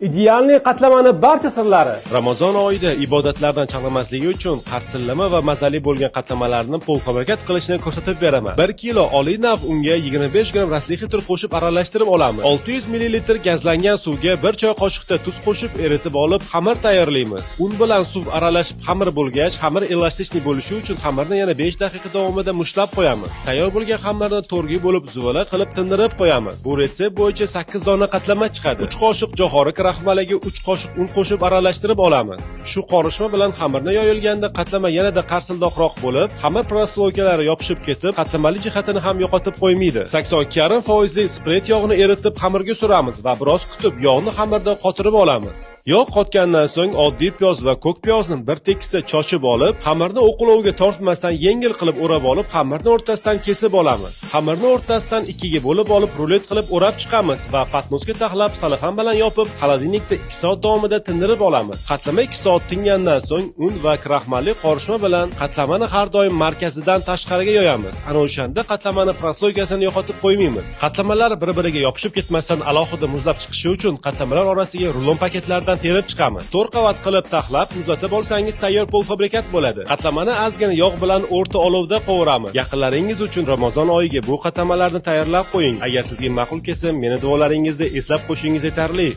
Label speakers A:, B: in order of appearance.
A: Idealniy qatlamani barcha sirlari.
B: Ramazon oyida ibodatlardan chalg'imasligi uchun qarsillama va mazali bo'lgan qatlamalarni polfabrikat qilishni ko'rsatib beraman. 1 kilo oliy nav unga 25 gram rasliy tur qo'shib aralashtirib olamiz. 600 ml gazlangan suvga 1 choy qoshiqda tuz qo'shib eritib olib, xamir tayyorlaymiz. Un bilan suv aralashib xamir bo'lgach, xamir elastishli bo'lishi uchun xamirni yana 5 daqiqa davomida mushlab qo'yamiz. Tayyor bo'lgan xamirni to'rga bo'lib zuvala qilib tindirib qo'yamiz. Bu retsept bo'yicha 8 dona qatlama chiqadi. 3 qoshiq jo'xori kraxmaliga 3 qoshiq un qo'shib aralashtirib olamiz. Shu qorishma bilan xamirni yoyilganda qatlama yanada qarsildoqroq bo'lib, xamir prosloykalari yopishib ketib, qatlamali jihatini ham yo'qotib qo'ymaydi. 82,5% spret yog'ni eritib xamirga suramiz va biroz kutib yog'ni xamirda qotirib olamiz. Yog' qotgandan so'ng oddiy piyoz va ko'k piyozni bir tekisda chochib olib, xamirni o'qilovga tortmasdan yengil qilib o'rab olib, xamirni o'rtasidan kesib olamiz. Xamirni o'rtasidan ikkiga bo'lib olib, rulet qilib o'rab chiqamiz va patnosga taxlab salafan bilan yopib, xolodilnikda 2 soat davomida tindirib olamiz. Qatlama 2 soat tingandan so'ng un va kraxmalli qorishma bilan qatlamani har doim markazidan tashqariga yoyamiz. Ana o'shanda qatlamani prosloykasini yo'qotib qo'ymaymiz. Qatlamalar bir-biriga yopishib ketmasdan alohida muzlab chiqishi uchun qatlamalar orasiga rulon paketlardan terib chiqamiz. 4 qavat qilib taxlab, muzlatib olsangiz tayyor polfabrikat bo'ladi. Qatlamani ozgina yog' bilan o'rta olovda qovuramiz. Yaqinlaringiz uchun Ramazon oyiga bu qatlamalarni tayyorlab qo'ying. Agar sizga ma'qul kelsa, meni duolaringizda eslab qo'yishingiz yetarli.